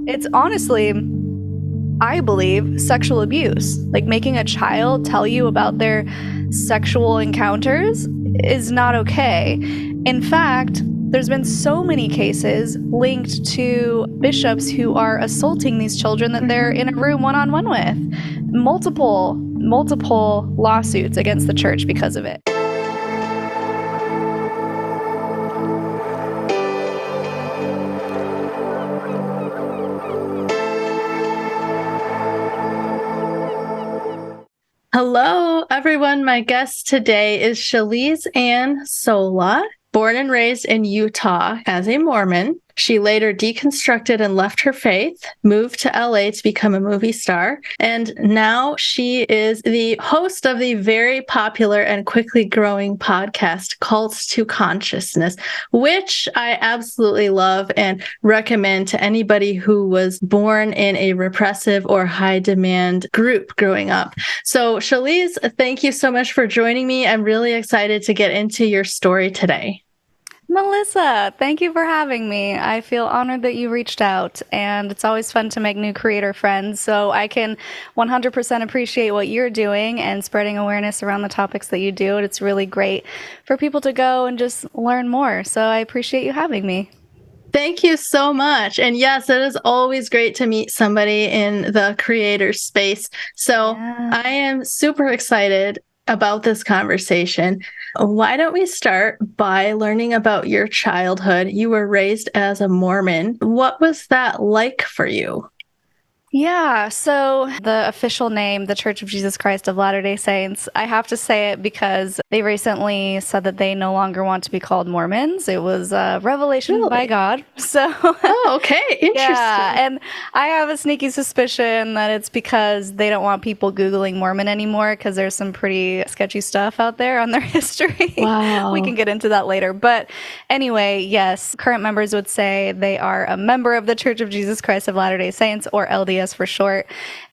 It's honestly, I believe, sexual abuse. Like making a child tell you about their sexual encounters is not okay. In fact, there's been so many cases linked to bishops who are assaulting these children that they're in a room one-on-one with. Multiple lawsuits against the church because of it. Hello, everyone. My guest today is Shelise Ann Sola, born and raised in Utah as a Mormon. She later deconstructed and left her faith, moved to LA to become a movie star, and now she is the host of the very popular and quickly growing podcast, Cults to Consciousness, which I absolutely love and recommend to anybody who was born in a repressive or high demand group growing up. So, Shelise, thank you so much for joining me. I'm really excited to get into your story today. Melissa, thank you for having me. I feel honored that you reached out, and it's always fun to make new creator friends, so I can 100% appreciate what you're doing and spreading awareness around the topics that you do. And it's really great for people to go and just learn more, so I appreciate you having me. Thank you so much. And yes, it is always great to meet somebody in the creator space. So I am super excited about this conversation. Why don't we start by learning about your childhood? You were raised as a Mormon. What was that like for you? Yeah, so the official name, the Church of Jesus Christ of Latter-day Saints, I have to say it because they recently said that they no longer want to be called Mormons. It was a revelation by God. So, oh, okay. Interesting. Yeah, and I have a sneaky suspicion that it's because they don't want people Googling Mormon anymore because there's some pretty sketchy stuff out there on their history. Wow. We can get into that later. But anyway, yes, current members would say they are a member of the Church of Jesus Christ of Latter-day Saints, or LDS for short.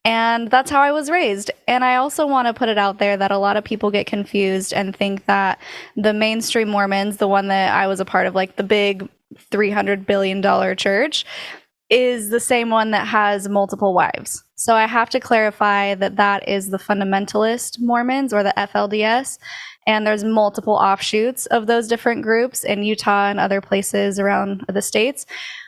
And that's how I was raised. And I also want to put it out there that a lot of people get confused and think that the mainstream Mormons, the one that I was a part of, like the big $300 billion church, is the same one that has multiple wives. So I have to clarify that that is the fundamentalist Mormons, or the FLDS. And there's multiple offshoots of those different groups in Utah and other places around the states.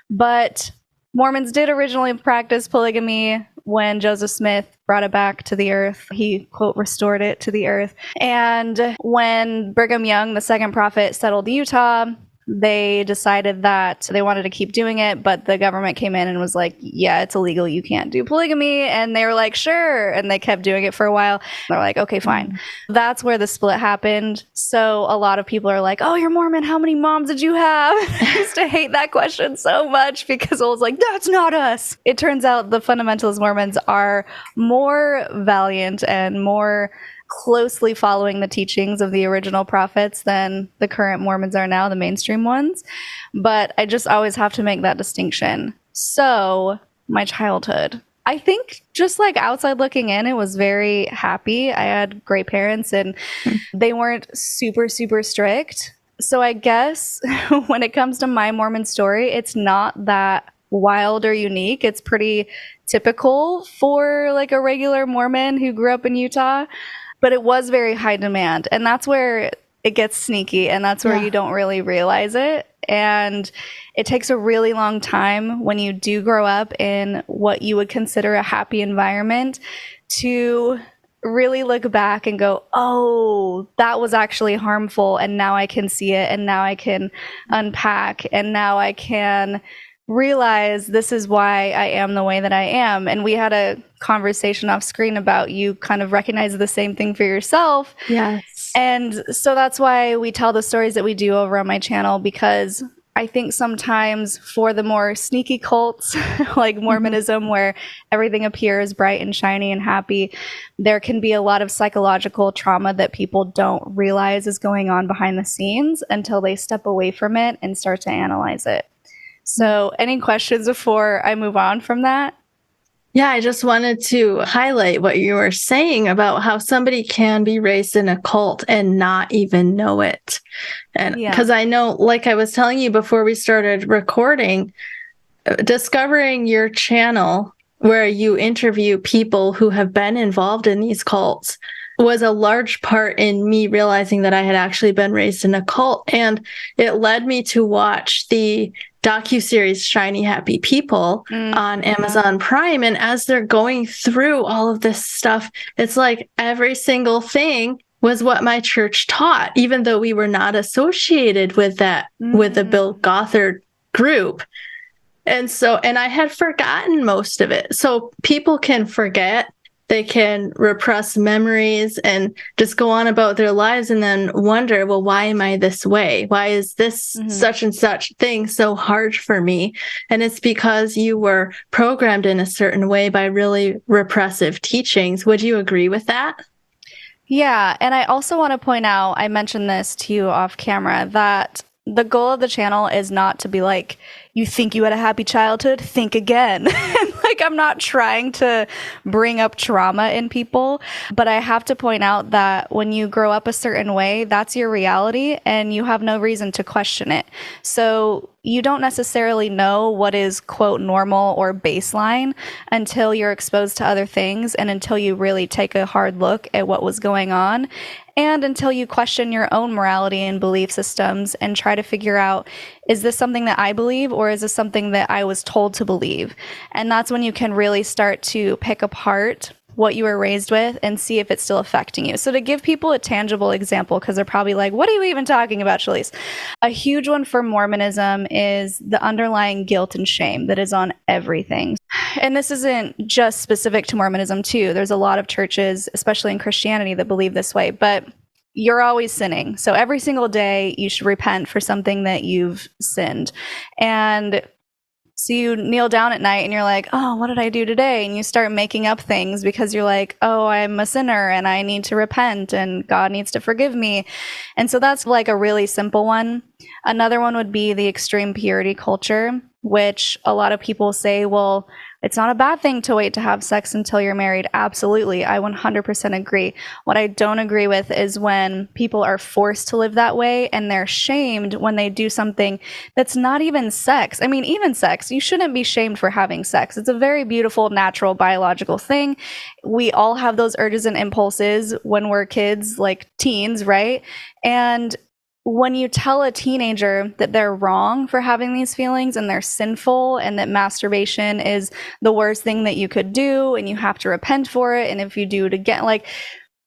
But Mormons did originally practice polygamy when Joseph Smith brought it back to the earth. He, quote, restored it to the earth. And when Brigham Young, the second prophet, settled Utah, they decided that they wanted to keep doing it, but the government came in and was like, yeah, it's illegal. You can't do polygamy. And they were like, sure. And they kept doing it for a while. They're like, okay, fine. That's where the split happened. So a lot of people are like, oh, you're Mormon. How many moms did you have? I used to hate that question so much because I was like, that's not us. It turns out the fundamentalist Mormons are more valiant and more closely following the teachings of the original prophets than the current Mormons are now, the mainstream ones. But I just always have to make that distinction. So, my childhood. I think just like outside looking in, it was very happy. I had great parents and they weren't super, super strict. So I guess when it comes to my Mormon story, it's not that wild or unique. It's pretty typical for like a regular Mormon who grew up in Utah. But it was very high demand. And that's where it gets sneaky. And that's where you don't really realize it. And it takes a really long time when you do grow up in what you would consider a happy environment to really look back and go, oh, that was actually harmful. And now I can see it. And now I can unpack. And now I can realize this is why I am the way that I am. And we had a conversation off screen about you kind of recognize the same thing for yourself. Yes. And so that's why we tell the stories that we do over on my channel, because I think sometimes for the more sneaky cults like Mormonism, where everything appears bright and shiny and happy, there can be a lot of psychological trauma that people don't realize is going on behind the scenes until they step away from it and start to analyze it. So any questions before I move on from that? Yeah, I just wanted to highlight what you were saying about how somebody can be raised in a cult and not even know it. And because I know, like I was telling you before we started recording, discovering your channel where you interview people who have been involved in these cults was a large part in me realizing that I had actually been raised in a cult. And it led me to watch the docuseries Shiny Happy People on Amazon Prime. And as they're going through all of this stuff, it's like every single thing was what my church taught, even though we were not associated with that, with the Bill Gothard group. And I had forgotten most of it. So people can forget, they can repress memories and just go on about their lives and then wonder, well, why am I this way? Why is this such and such thing so hard for me? And it's because you were programmed in a certain way by really repressive teachings. Would you agree with that? Yeah. And I also want to point out, I mentioned this to you off camera, that the goal of the channel is not to be like, you think you had a happy childhood? Think again. Like, I'm not trying to bring up trauma in people, but I have to point out that when you grow up a certain way, that's your reality and you have no reason to question it. So you don't necessarily know what is, quote, normal or baseline until you're exposed to other things and until you really take a hard look at what was going on. And until you question your own morality and belief systems and try to figure out, is this something that I believe or is this something that I was told to believe? And that's when you can really start to pick apart what you were raised with and see if it's still affecting you. So to give people a tangible example, because they're probably like, what are you even talking about, Shelise? A huge one for Mormonism is the underlying guilt and shame that is on everything. And this isn't just specific to Mormonism too. There's a lot of churches, especially in Christianity, that believe this way, but you're always sinning. So every single day you should repent for something that you've sinned. And so you kneel down at night and you're like, oh, what did I do today? And you start making up things because you're like, oh, I'm a sinner and I need to repent and God needs to forgive me. And so that's like a really simple one. Another one would be the extreme purity culture, which a lot of people say, well, it's not a bad thing to wait to have sex until you're married. Absolutely. I 100% agree. What I don't agree with is when people are forced to live that way and they're shamed when they do something that's not even sex. I mean, even sex, you shouldn't be shamed for having sex. It's a very beautiful, natural, biological thing. We all have those urges and impulses when we're kids, like teens, right? And when you tell a teenager that they're wrong for having these feelings and they're sinful and that masturbation is the worst thing that you could do and you have to repent for it, and if you do it again, like,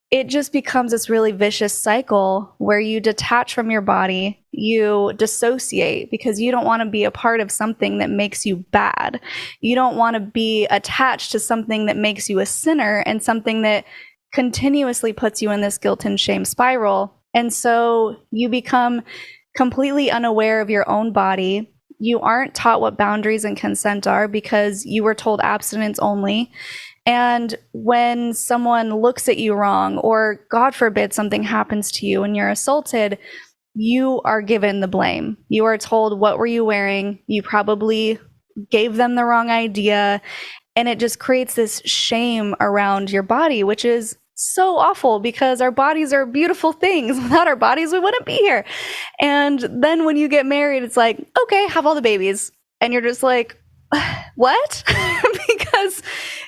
it just becomes this really vicious cycle where you detach from your body, you dissociate because you don't want to be a part of something that makes you bad. You don't want to be attached to something that makes you a sinner and something that continuously puts you in this guilt and shame spiral. And so you become completely unaware of your own body. You aren't taught what boundaries and consent are because you were told abstinence only. And when someone looks at you wrong, or God forbid something happens to you and you're assaulted, you are given the blame. You are told, what were you wearing? You probably gave them the wrong idea. And it just creates this shame around your body, which is so awful because our bodies are beautiful things. Without our bodies, we wouldn't be here. And then when you get married, it's like, okay, have all the babies. And you're just like, what? Because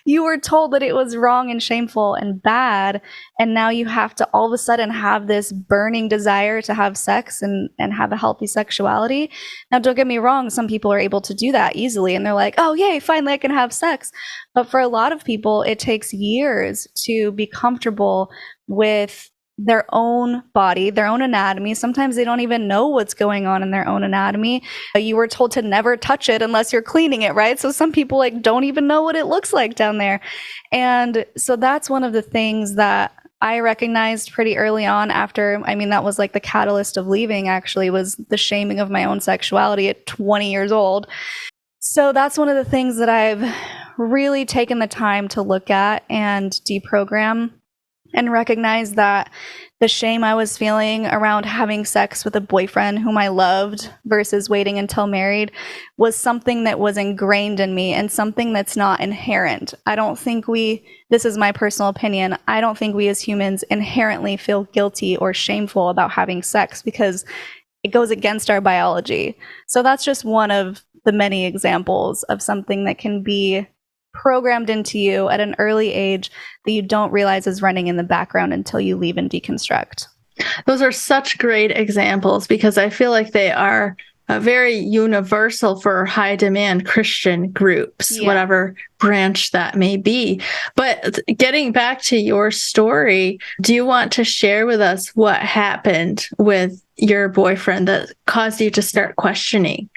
you were told that it was wrong and shameful and bad. And now you have to all of a sudden have this burning desire to have sex and have a healthy sexuality. Now, don't get me wrong. Some people are able to do that easily. And they're like, oh, yay, finally I can have sex. But for a lot of people, it takes years to be comfortable with their own body, their own anatomy. Sometimes they don't even know what's going on in their own anatomy. You were told to never touch it unless you're cleaning it, right? So some people like don't even know what it looks like down there. And so that's one of the things that I recognized pretty early on after, I mean, that was like the catalyst of leaving, actually, was the shaming of my own sexuality at 20 years old. So that's one of the things that I've really taken the time to look at and deprogram and recognize that the shame I was feeling around having sex with a boyfriend whom I loved versus waiting until married was something that was ingrained in me and something that's not inherent. I don't think this is my personal opinion, I don't think we as humans inherently feel guilty or shameful about having sex because it goes against our biology. So that's just one of the many examples of something that can be programmed into you at an early age that you don't realize is running in the background until you leave and deconstruct. Those are such great examples because I feel like they are very universal for high demand Christian groups, whatever branch that may be. But getting back to your story, do you want to share with us what happened with your boyfriend that caused you to start questioning?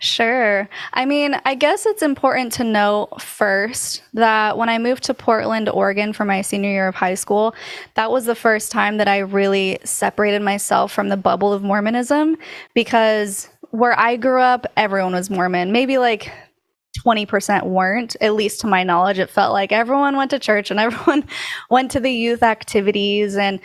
Sure. I mean, I guess it's important to know first that when I moved to Portland, Oregon for my senior year of high school, that was the first time that I really separated myself from the bubble of Mormonism, because where I grew up, everyone was Mormon. Maybe like 20% weren't, at least to my knowledge. It felt like everyone went to church and everyone went to the youth activities. And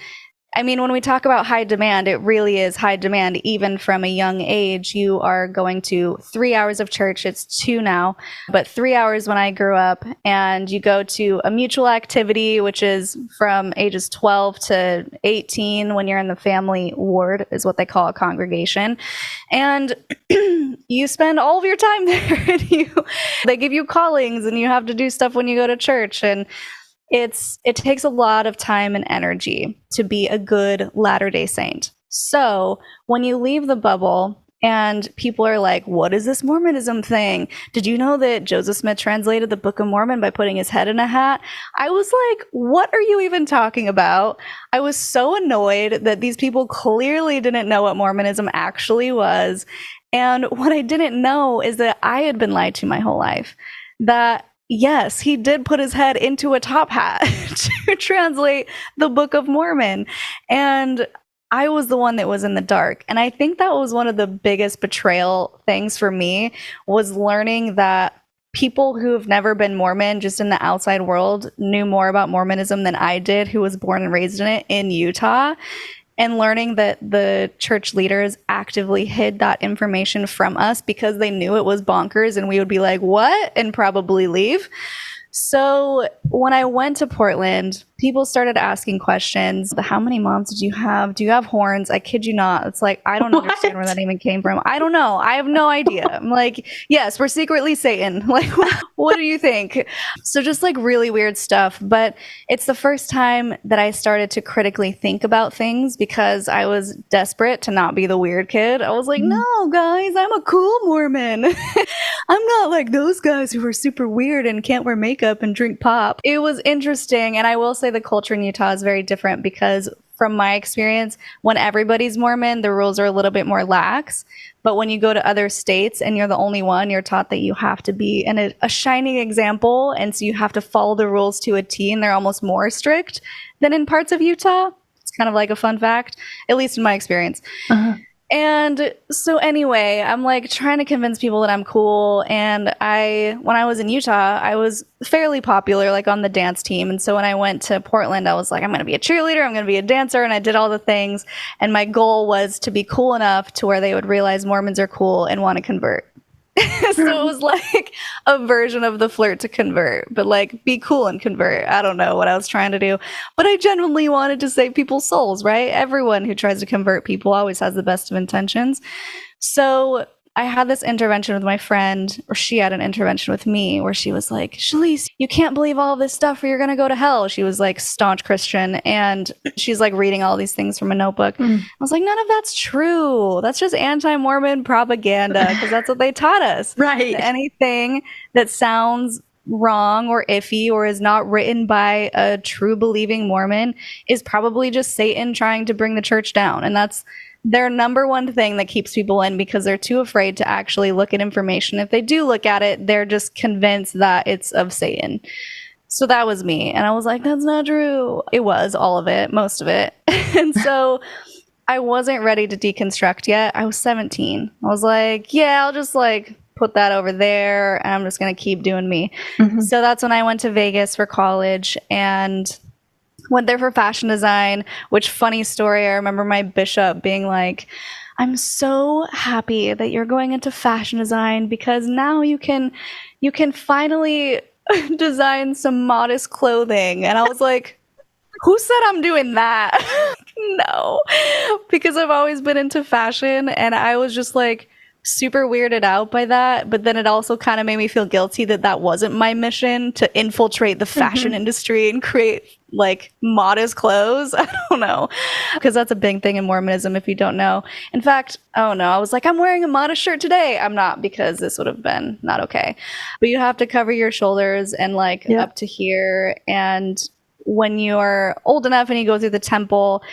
I mean, when we talk about high demand, it really is high demand. Even from a young age, you are going to 3 hours of church. It's 2 now, but 3 hours when I grew up. And you go to a mutual activity, which is from ages 12 to 18 when you're in the family ward, is what they call a congregation. And you spend all of your time there. And they give you callings and you have to do stuff when you go to church. And it takes a lot of time and energy to be a good Latter-day Saint. So when you leave the bubble and people are like, what is this Mormonism thing? Did you know that Joseph Smith translated the Book of Mormon by putting his head in a hat? I was like, what are you even talking about? I was so annoyed that these people clearly didn't know what Mormonism actually was. And what I didn't know is that I had been lied to my whole life. That yes, he did put his head into a top hat to translate the Book of Mormon. And I was the one that was in the dark. And I think that was one of the biggest betrayal things for me, was learning that people who have never been Mormon, just in the outside world, knew more about Mormonism than I did, who was born and raised in it in Utah. And learning that the church leaders actively hid that information from us because they knew it was bonkers and we would be like, what? And probably leave. So when I went to Portland, people started asking questions. How many moms did you have? Do you have horns? I kid you not. It's like, I don't understand where that even came from. I don't know. I have no idea. I'm like, yes, we're secretly Satan. Like, what do you think? So just like really weird stuff. But it's the first time that I started to critically think about things because I was desperate to not be the weird kid. I was like, no, guys, I'm a cool Mormon. I'm not like those guys who are super weird and can't wear makeup and drink pop. It was interesting. And I will say the culture in Utah is very different because from my experience, when everybody's Mormon, the rules are a little bit more lax. But when you go to other states and you're the only one, you're taught that you have to be a shining example. And so you have to follow the rules to a T, and they're almost more strict than in parts of Utah. It's kind of like a fun fact, at least in my experience. Uh-huh. And so anyway, I'm like trying to convince people that I'm cool. And when I was in Utah, I was fairly popular, like on the dance team. And so when I went to Portland, I was like, I'm going to be a cheerleader. I'm going to be a dancer. And I did all the things. And my goal was to be cool enough to where they would realize Mormons are cool and want to convert. So it was like a version of the flirt to convert, but like be cool and convert. I don't know what I was trying to do, but I genuinely wanted to save people's souls, right? Everyone who tries to convert people always has the best of intentions. So I had this intervention with my friend, or she had an intervention with me, where she was like, Shelise, you can't believe all this stuff or you're going to go to hell. She was like staunch Christian, and she's like reading all these things from a notebook. I was like, none of that's true. That's just anti-Mormon propaganda, because that's what they taught us. Right. Anything that sounds wrong or iffy or is not written by a true believing Mormon is probably just Satan trying to bring the church down. And that's their number one thing that keeps people in, because they're too afraid to actually look at information. If they do look at it, they're just convinced that it's of Satan. So that was me. And I was like, that's not true. It was all of it, most of it. And so I wasn't ready to deconstruct yet. I was 17. I was like, yeah, I'll just like put that over there and I'm just going to keep doing me. So that's when I went to Vegas for college and went there for fashion design, which, funny story, I remember my bishop being like, I'm so happy that you're going into fashion design because now you can finally design some modest clothing. And I was like, who said I'm doing that? No, because I've always been into fashion, and I was just like super weirded out by that, but then it also kind of made me feel guilty that that wasn't my mission, to infiltrate the fashion industry and create like modest clothes. I don't know, because that's a big thing in Mormonism if you don't know. In fact, oh no, I was like, I'm wearing a modest shirt today. I'm not, because this would have been not okay. But you have to cover your shoulders and like up to here. And when you're old enough and you go through the temple,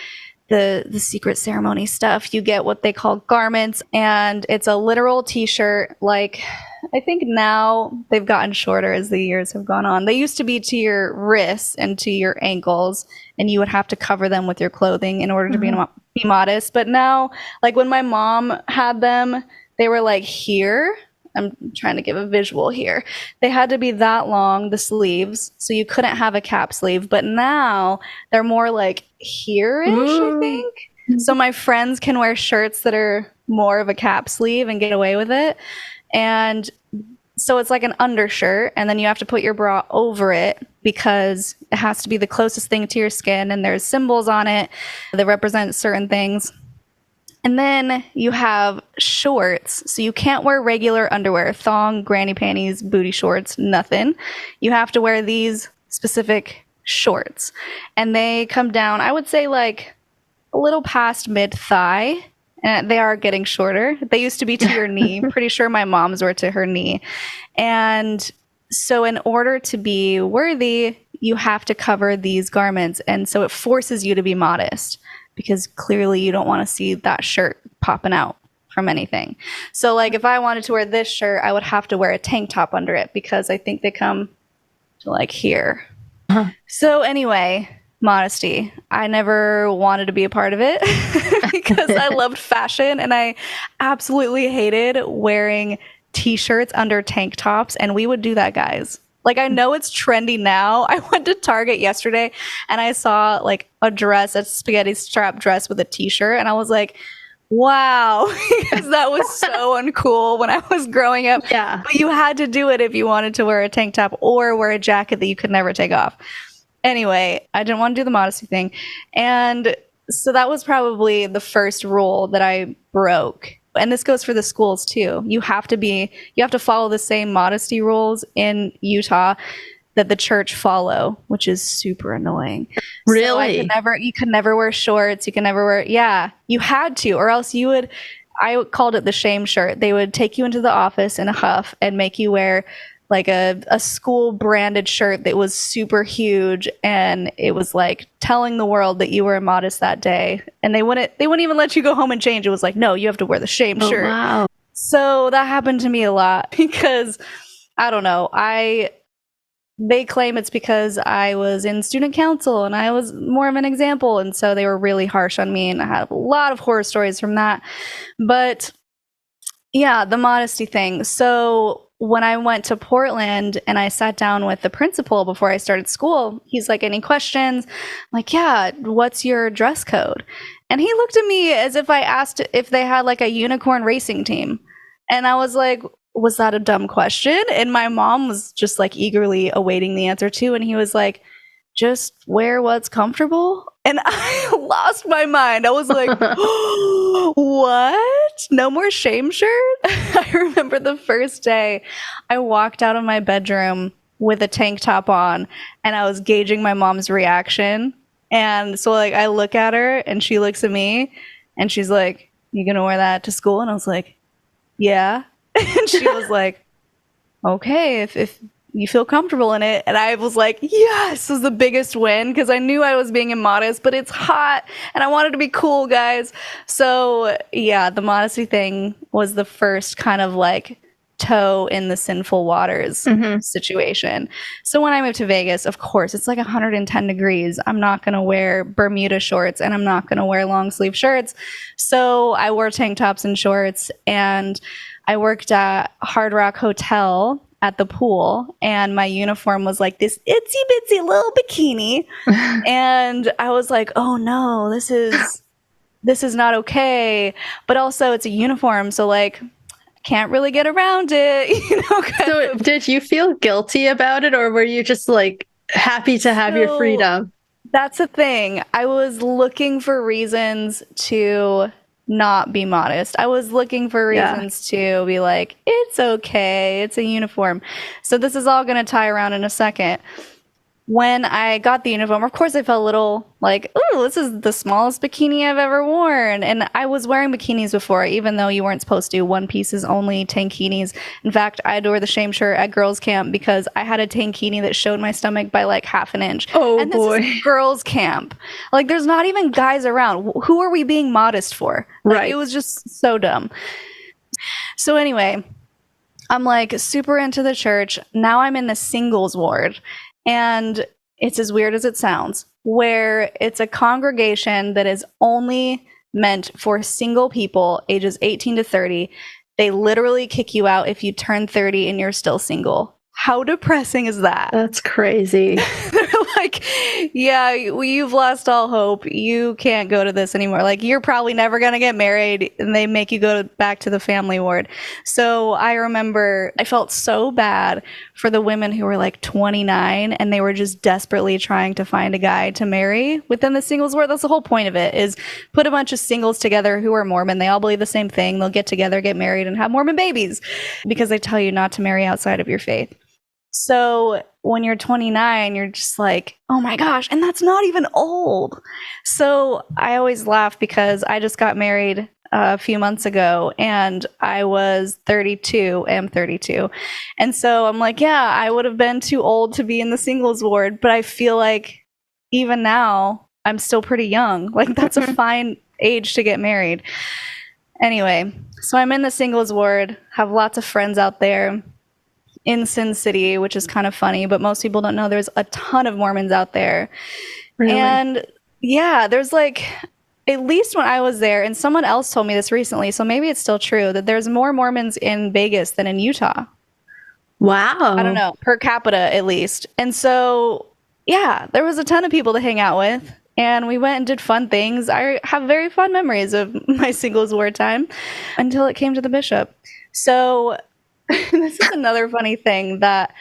the secret ceremony stuff, you get what they call garments, and it's a literal t-shirt. Like, I think now they've gotten shorter as the years have gone on. They used to be to your wrists and to your ankles, and you would have to cover them with your clothing in order to be modest. But now, like when my mom had them, they were like here. I'm trying to give a visual here. They had to be that long, the sleeves, so you couldn't have a cap sleeve. But now they're more like here-ish, I think. So my friends can wear shirts that are more of a cap sleeve and get away with it. And so it's like an undershirt, and then you have to put your bra over it because it has to be the closest thing to your skin, and there's symbols on it that represent certain things. And then you have shorts. So you can't wear regular underwear, thong, granny panties, booty shorts, nothing. You have to wear these specific shorts. And they come down, I would say, like a little past mid-thigh. And they are getting shorter. They used to be to your knee. Pretty sure my mom's were to her knee. And so in order to be worthy, you have to cover these garments. And so it forces you to be modest, because clearly you don't want to see that shirt popping out from anything. So like if I wanted to wear this shirt, I would have to wear a tank top under it, because I think they come to like here. So anyway, modesty. I never wanted to be a part of it because I loved fashion, and I absolutely hated wearing t-shirts under tank tops. And we would do that, guys. Like, I know it's trendy now. I went to Target yesterday and I saw like a dress, a spaghetti strap dress with a t-shirt. And I was like, wow, because that was so uncool when I was growing up. Yeah. But you had to do it if you wanted to wear a tank top or wear a jacket that you could never take off. Anyway, I didn't want to do the modesty thing. And so that was probably the first rule that I broke. And this goes for the schools too. You have to follow the same modesty rules in Utah that the church follow, which is super annoying. Really? So you could never wear shorts. You can never wear, you had to, or else I called it the shame shirt. They would take you into the office in a huff and make you wear like a school branded shirt that was super huge, and it was like telling the world that you were immodest that day, and they wouldn't even let you go home and change. It was like, no, you have to wear the shame shirt. Wow. So that happened to me a lot because I don't know, they claim it's because I was in student council and I was more of an example, and so they were really harsh on me, and I have a lot of horror stories from that. But yeah, the modesty thing. So when I went to Portland and I sat down with the principal before I started school, he's like, any questions? I'm like, yeah, what's your dress code? And he looked at me as if I asked if they had like a unicorn racing team. And I was like, was that a dumb question? And my mom was just like eagerly awaiting the answer too. And he was like, just wear what's comfortable. And I lost my mind. I was like, what? No more shame shirt? I remember the first day I walked out of my bedroom with a tank top on, and I was gauging my mom's reaction. And so like I look at her and she looks at me and she's like, you gonna wear that to school? And I was like, yeah. And she was like, okay, if you feel comfortable in it. And I was like, yes, this was the biggest win, because I knew I was being immodest, but it's hot and I wanted to be cool, guys. So yeah, the modesty thing was the first kind of like toe in the sinful waters situation. So when I moved to Vegas, of course, it's like 110 degrees. I'm not going to wear Bermuda shorts and I'm not going to wear long sleeve shirts. So I wore tank tops and shorts, and I worked at Hard Rock Hotel at the pool, and my uniform was like this itsy bitsy little bikini. And I was like, oh no, this is not okay. But also it's a uniform, so like can't really get around it, So did you feel guilty about it, or were you just like happy to have your freedom? That's the thing. I was looking for reasons to not be modest. I was looking for reasons to be like, it's okay, it's a uniform. So this is all going to tie around in a second. When I got the uniform, of course, I felt a little like, oh, this is the smallest bikini I've ever worn. And I was wearing bikinis before, even though you weren't supposed to. One pieces only, tankinis. In fact, I had to wear the shame shirt at girls' camp because I had a tankini that showed my stomach by like half an inch. Oh, and this boy. is girls' camp. Like, there's not even guys around. Who are we being modest for? Like, Right. It was just so dumb. So anyway, I'm like super into the church. Now I'm in the singles ward. And it's as weird as it sounds, where it's a congregation that is only meant for single people ages 18 to 30. They literally kick you out if you turn 30 and you're still single. How depressing is that? That's crazy. They're like, yeah, you've lost all hope. You can't go to this anymore. Like, you're probably never going to get married. And they make you go back to the family ward. So I remember I felt so bad for the women who were like 29 and they were just desperately trying to find a guy to marry within the singles ward. That's the whole point of it, is put a bunch of singles together who are Mormon. They all believe the same thing. They'll get together, get married, and have Mormon babies because they tell you not to marry outside of your faith. So when you're 29, you're just like, oh my gosh, and that's not even old. So I always laugh because I just got married a few months ago and I was 32, am 32. And so I'm like, yeah, I would have been too old to be in the singles ward, but I feel like even now I'm still pretty young. Like, that's a fine age to get married. Anyway, so I'm in the singles ward, have lots of friends out there in Sin City, which is kind of funny, but most people don't know there's a ton of Mormons out there. Really? And yeah, there's like, at least when I was there, and someone else told me this recently, so maybe it's still true, that there's more Mormons in Vegas than in Utah. Wow. I don't know, per capita at least. And so, yeah, there was a ton of people to hang out with. And we went and did fun things. I have very fond memories of my singles ward time until it came to the bishop. So this is another funny thing that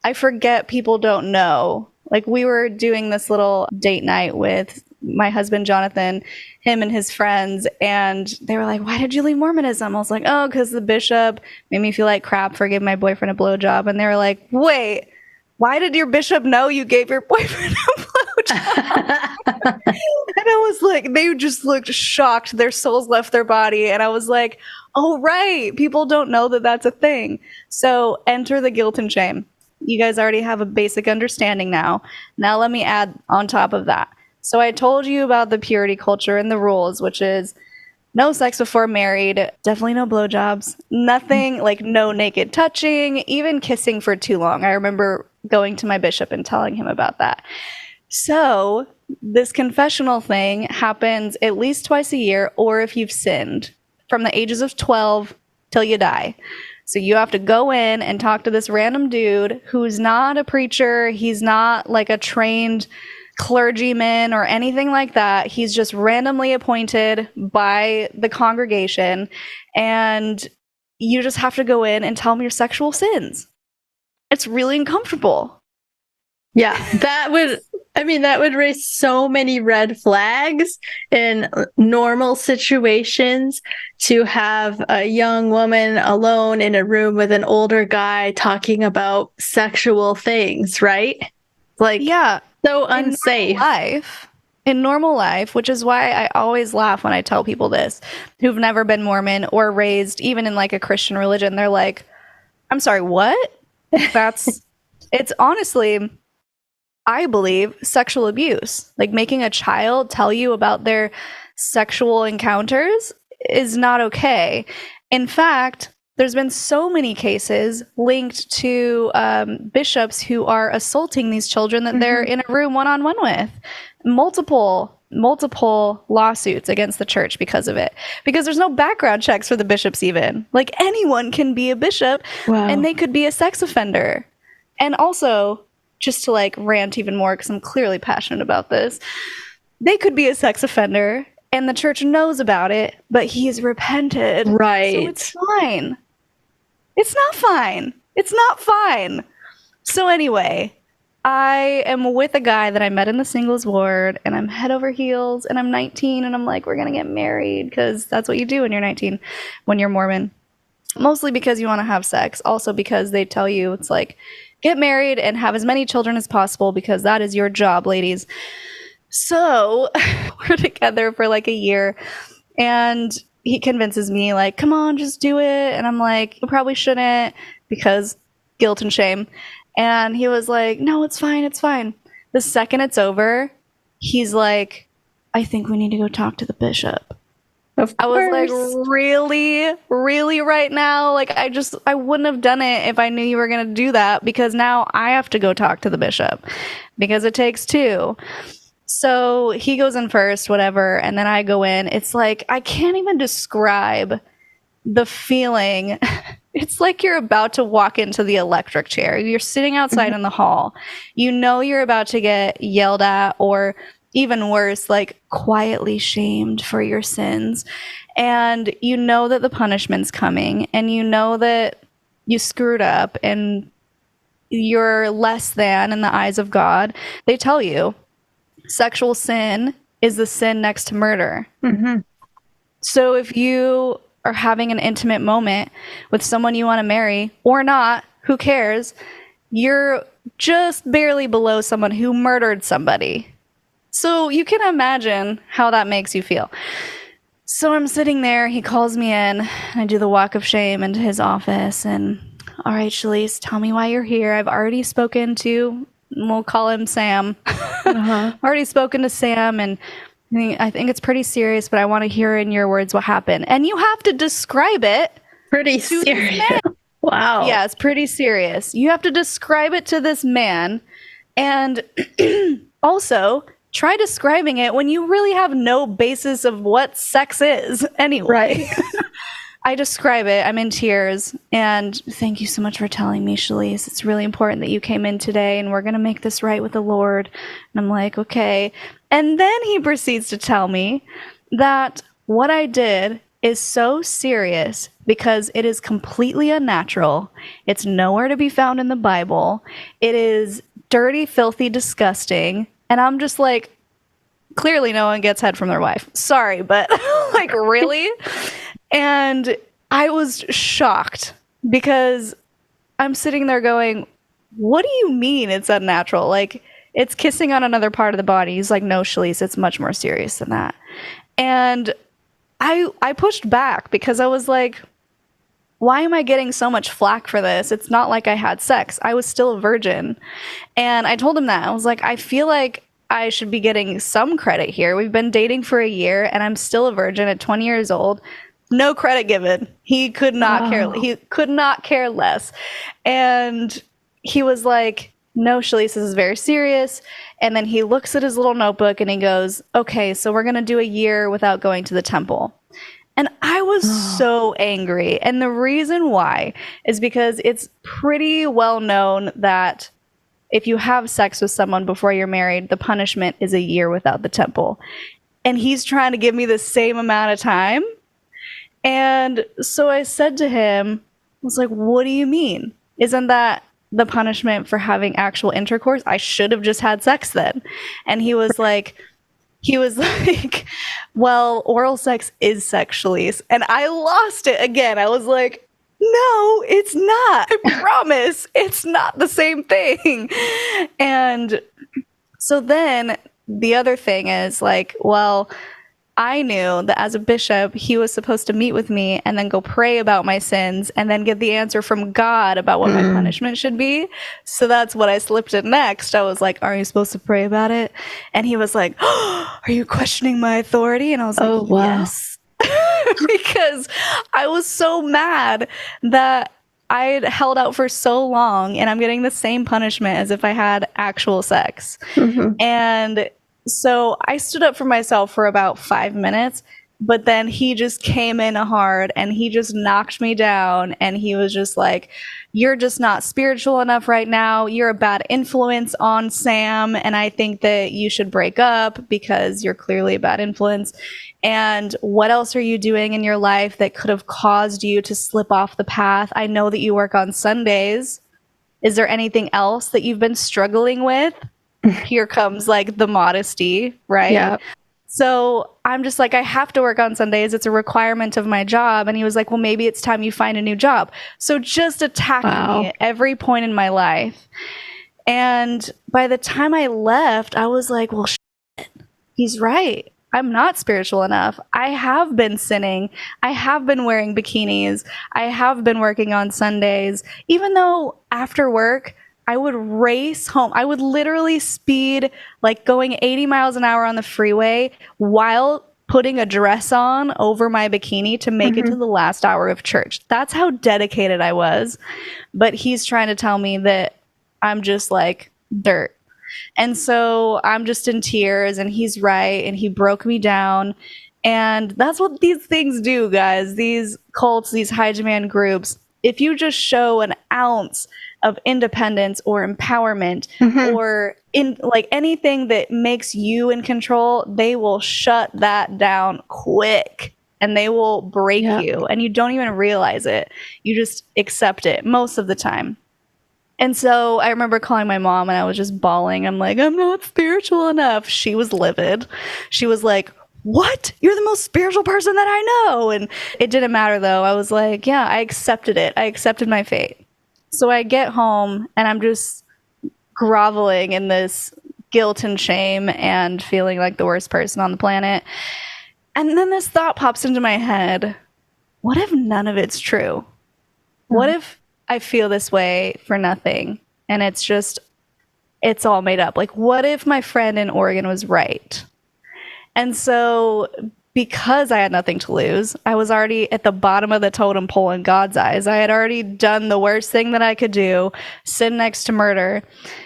I forget people don't know. Like, we were doing this little date night with my husband, Jonathan, him and his friends, and they were like, why did you leave Mormonism? I was like, oh, because the bishop made me feel like crap for giving my boyfriend a blowjob. And they were like, wait, why did your bishop know you gave your boyfriend a blowjob? And I was like, they just looked shocked. Their souls left their body. And I was like, oh, right. People don't know that that's a thing. So enter the guilt and shame. You guys already have a basic understanding now. Now let me add on top of that. So I told you about the purity culture and the rules, which is no sex before married, definitely no blowjobs, nothing, like no naked touching, even kissing for too long. I remember going to my bishop and telling him about that. So this confessional thing happens at least twice a year, or if you've sinned, from the ages of 12 till you die. So you have to go in and talk to this random dude who's not a preacher. He's not like a trained clergyman or anything like that. He's just randomly appointed by the congregation. And you just have to go in and tell him your sexual sins. It's really uncomfortable. Yeah, that would raise so many red flags in normal situations, to have a young woman alone in a room with an older guy talking about sexual things, right? Like, yeah, so unsafe. In normal life, which is why I always laugh when I tell people this, who've never been Mormon or raised even in like a Christian religion. They're like, I'm sorry, what? It's honestly, I believe, sexual abuse. Like, making a child tell you about their sexual encounters is not okay. In fact, there's been so many cases linked to bishops who are assaulting these children that they're in a room one-on-one with. Multiple lawsuits against the church because of it. Because there's no background checks for the bishops even. Like, anyone can be a bishop. Wow. And they could be a sex offender. And also, just to like rant even more, because I'm clearly passionate about this, they could be a sex offender and the church knows about it, but he's repented. Right. So it's fine. It's not fine. It's not fine. So anyway, I am with a guy that I met in the singles ward, and I'm head over heels, and I'm 19, and I'm like, we're going to get married, because that's what you do when you're 19, when you're Mormon. Mostly because you want to have sex. Also because they tell you it's like, get married and have as many children as possible, because that is your job, ladies. So we're together for like a year, and he convinces me, like, come on, just do it. And I'm like, you probably shouldn't, because guilt and shame. And he was like, no, it's fine, it's fine. The second it's over, he's like, I think we need to go talk to the bishop. Of course. I was like, really? Really right now? Like, I wouldn't have done it if I knew you were going to do that, because now I have to go talk to the bishop, because it takes two. So he goes in first, whatever, and then I go in. It's like, I can't even describe the feeling. It's like you're about to walk into the electric chair. You're sitting outside in the hall. You know you're about to get yelled at, or even worse, like quietly shamed for your sins. And you know that the punishment's coming, and you know that you screwed up and you're less than in the eyes of God. They tell you sexual sin is the sin next to murder. Mm-hmm. So if you are having an intimate moment with someone you want to marry, or not, who cares? You're just barely below someone who murdered somebody. So you can imagine how that makes you feel. So I'm sitting there, he calls me in, I do the walk of shame into his office, and all right, Shelise, tell me why you're here. I've already spoken to, we'll call him Sam. Already spoken to Sam, and I think it's pretty serious, but I want to hear in your words what happened. And you have to describe it. Pretty serious. Wow. Yeah, it's pretty serious. You have to describe it to this man, and also try describing it when you really have no basis of what sex is anyway. Right. I describe it. I'm in tears. And thank you so much for telling me, Shelise. It's really important that you came in today, and we're going to make this right with the Lord. And I'm like, okay. And then he proceeds to tell me that what I did is so serious because it is completely unnatural. It's nowhere to be found in the Bible. It is dirty, filthy, disgusting. And I'm just like, clearly no one gets head from their wife. Sorry, but like, really? And I was shocked, because I'm sitting there going, what do you mean it's unnatural? Like, it's kissing on another part of the body. He's like, no, Shelise, it's much more serious than that. And I pushed back, because I was like, why am I getting so much flack for this? It's not like I had sex. I was still a virgin. And I told him that. I was like, I feel like I should be getting some credit here. We've been dating for a year, and I'm still a virgin at 20 years old. No credit given. He could not care. He could not care less. And he was like, no, Shelise, this is very serious. And then he looks at his little notebook and he goes, okay, so we're going to do a year without going to the temple. And I was so angry. And the reason why is because it's pretty well known that if you have sex with someone before you're married, the punishment is a year without the temple. And he's trying to give me the same amount of time. And so I said to him, I was like, what do you mean? Isn't that the punishment for having actual intercourse? I should have just had sex then. And he was like, well, oral sex is sex, Shelise. And I lost it again. I was like, no, it's not. I promise. It's not the same thing. And so then the other thing is like, well, I knew that as a bishop, he was supposed to meet with me and then go pray about my sins and then get the answer from God about what my punishment should be. So that's what I slipped in next. I was like, are you supposed to pray about it? And he was like, oh, are you questioning my authority? And I was like, yes. Because I was so mad that I had held out for so long and I'm getting the same punishment as if I had actual sex. And so I stood up for myself for about 5 minutes, but then he just came in hard and he just knocked me down. And he was just like, you're just not spiritual enough right now. You're a bad influence on Sam. And I think that you should break up because you're clearly a bad influence. And what else are you doing in your life that could have caused you to slip off the path? I know that you work on Sundays. Is there anything else that you've been struggling with? Here comes like the modesty, right? Yeah. So I'm just like, I have to work on Sundays. It's a requirement of my job. And he was like, well, maybe it's time you find a new job. So just attacking me at every point in my life. And by the time I left, I was like, well, he's right. I'm not spiritual enough. I have been sinning. I have been wearing bikinis. I have been working on Sundays. Even though after work, I would race home. I would literally speed, like going 80 miles an hour on the freeway while putting a dress on over my bikini to make it to the last hour of church. That's how dedicated I was. But he's trying to tell me that I'm just like dirt. And so I'm just in tears, and he's right, and he broke me down. And that's what these things do, guys. These cults, these high demand groups, if you just show an ounce of independence or empowerment or in like anything that makes you in control, they will shut that down quick and they will break you, and you don't even realize it. You just accept it most of the time. And so I remember calling my mom, and I was just bawling. I'm like, I'm not spiritual enough. She was livid. She was like, what? You're the most spiritual person that I know. And it didn't matter, though. I was like, yeah, I accepted it. I accepted my fate. So I get home, and I'm just groveling in this guilt and shame and feeling like the worst person on the planet. And then this thought pops into my head. What if none of it's true? What if I feel this way for nothing and it's all made up? Like, what if my friend in Oregon was right? And so because I had nothing to lose, I was already at the bottom of the totem pole in God's eyes. I had already done the worst thing that I could do, sin next to murder.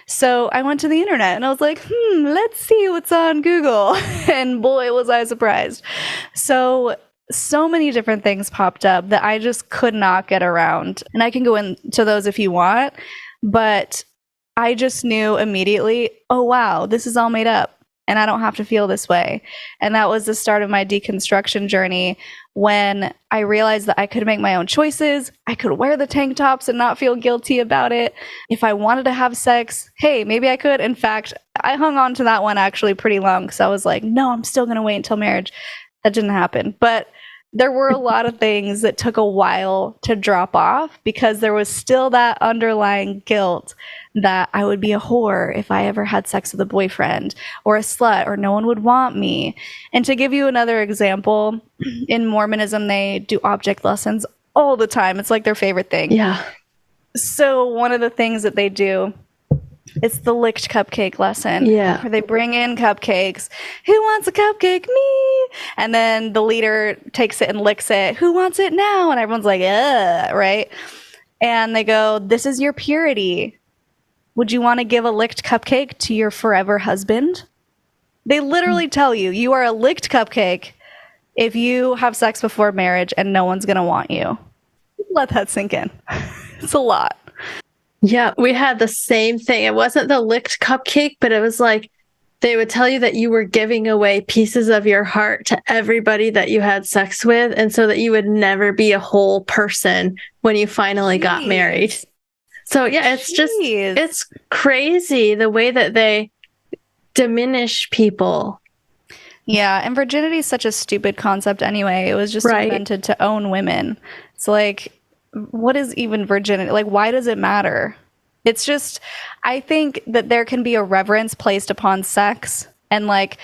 So I went to the internet and I was like, let's see what's on Google. And boy, was I surprised. So many different things popped up that I just could not get around. And I can go into those if you want, but I just knew immediately, oh, wow, this is all made up and I don't have to feel this way. And that was the start of my deconstruction journey, when I realized that I could make my own choices. I could wear the tank tops and not feel guilty about it. If I wanted to have sex, hey, maybe I could. In fact, I hung on to that one actually pretty long because I was like, no, I'm still going to wait until marriage. That didn't happen. But there were a lot of things that took a while to drop off because there was still that underlying guilt that I would be a whore if I ever had sex with a boyfriend, or a slut, or no one would want me. And to give you another example, in Mormonism, they do object lessons all the time. It's like their favorite thing. Yeah. So one of the things that they do, it's the licked cupcake lesson. Yeah. Where they bring in cupcakes. Who wants a cupcake? Me. And then the leader takes it and licks it. Who wants it now? And everyone's like, right? And they go, this is your purity. Would you want to give a licked cupcake to your forever husband? They literally tell you, you are a licked cupcake if you have sex before marriage and no one's going to want you. Let that sink in. It's a lot. Yeah, we had the same thing. It wasn't the licked cupcake, but it was like they would tell you that you were giving away pieces of your heart to everybody that you had sex with, and so that you would never be a whole person when you finally got married. So yeah, it's crazy the way that they diminish people. Yeah, and virginity is such a stupid concept anyway. It was just invented to own women. It's like, what is even virginity? Like, why does it matter? It's just, I think that there can be a reverence placed upon sex, and like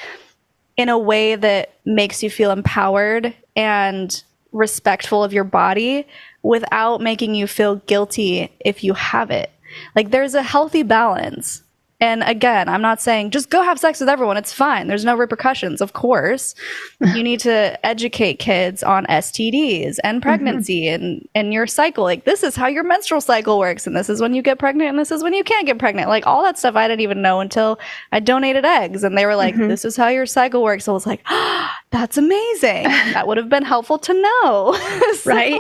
in a way that makes you feel empowered and respectful of your body without making you feel guilty if you have it. Like, there's a healthy balance. And again, I'm not saying just go have sex with everyone. It's fine. There's no repercussions, of course. You need to educate kids on STDs and pregnancy and your cycle. Like, this is how your menstrual cycle works. And this is when you get pregnant. And this is when you can't get pregnant. Like, all that stuff I didn't even know until I donated eggs. And they were like, this is how your cycle works. So I was like, oh, that's amazing. That would have been helpful to know. Right?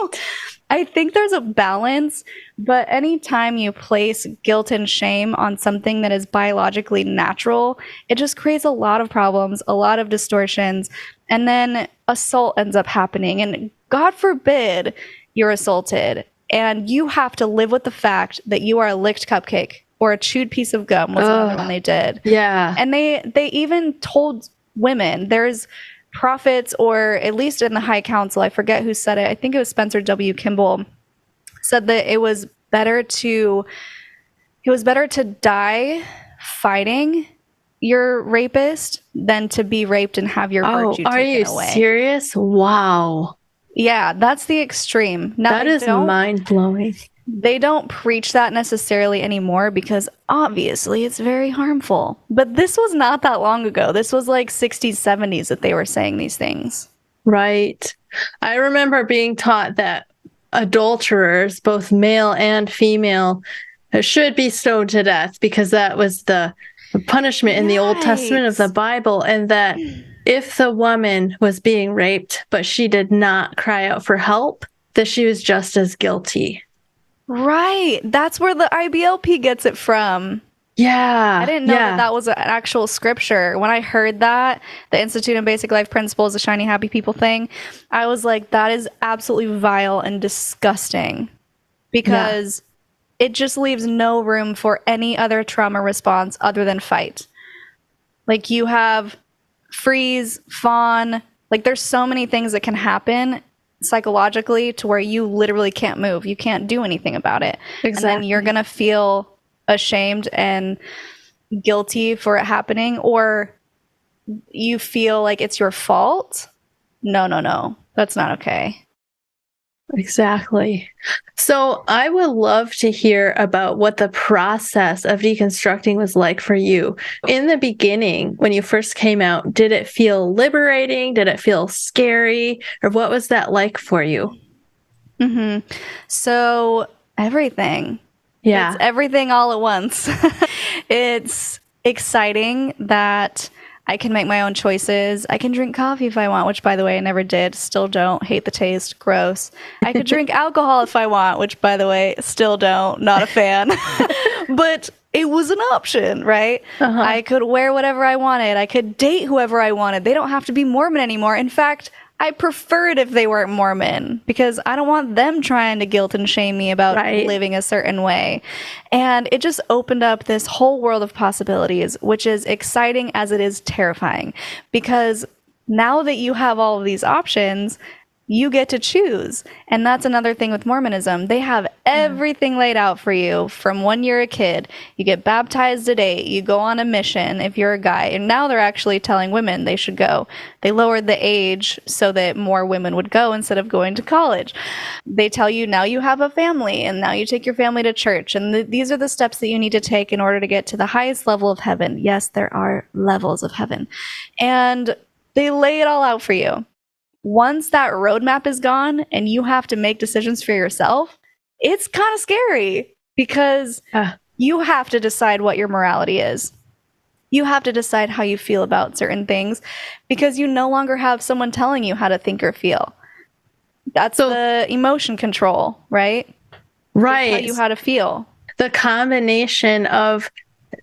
I think there's a balance, but anytime you place guilt and shame on something that is biologically natural, it just creates a lot of problems, a lot of distortions, and then assault ends up happening. And God forbid you're assaulted. And you have to live with the fact that you are a licked cupcake or a chewed piece of gum was another one they did. Yeah. And they even told women, there's prophets, or at least in the High Council, I forget who said it. I think it was Spencer W. Kimball, said that it was better to die fighting your rapist than to be raped and have your virtue taken away. Are you serious? Wow. Yeah, that's the extreme. Now, that is mind-blowing. They don't preach that necessarily anymore because obviously it's very harmful. But this was not that long ago. This was like 60s, 70s that they were saying these things. Right. I remember being taught that adulterers, both male and female, should be stoned to death because that was the punishment in the Old Testament of the Bible, and that if the woman was being raped but she did not cry out for help, that she was just as guilty. Right. That's where the IBLP gets it from. Yeah. I didn't know that was an actual scripture. When I heard that, the Institute and Basic Life Principles, the Shiny Happy People thing, I was like, that is absolutely vile and disgusting because it just leaves no room for any other trauma response other than fight. Like, you have freeze, fawn, like there's so many things that can happen psychologically to where you literally can't move. You can't do anything about it. Exactly. And then you're going to feel ashamed and guilty for it happening, or you feel like it's your fault. No. That's not okay. Exactly. So I would love to hear about what the process of deconstructing was like for you. In the beginning, when you first came out, did it feel liberating? Did it feel scary? Or what was that like for you? So everything. Yeah. It's everything all at once. It's exciting that I can make my own choices. I can drink coffee if I want, which, by the way, I never did. Still don't. Hate the taste. Gross. I could drink alcohol if I want, which, by the way, still don't. Not a fan. But it was an option, right? I could wear whatever I wanted. I could date whoever I wanted. They don't have to be Mormon anymore. In fact, I prefer it if they weren't Mormon because I don't want them trying to guilt and shame me about living a certain way. And it just opened up this whole world of possibilities, which is exciting as it is terrifying, because now that you have all of these options, you get to choose. And that's another thing with Mormonism. They have everything laid out for you from when you're a kid. You get baptized at 8. You go on a mission if you're a guy. And now they're actually telling women they should go. They lowered the age so that more women would go instead of going to college. They tell you now you have a family and now you take your family to church. And these are the steps that you need to take in order to get to the highest level of heaven. Yes, there are levels of heaven. And they lay it all out for you. Once that roadmap is gone and you have to make decisions for yourself, it's kind of scary because you have to decide what your morality is. You have to decide how you feel about certain things because you no longer have someone telling you how to think or feel. That's the emotion control, right? Right. They tell you how to feel. The combination of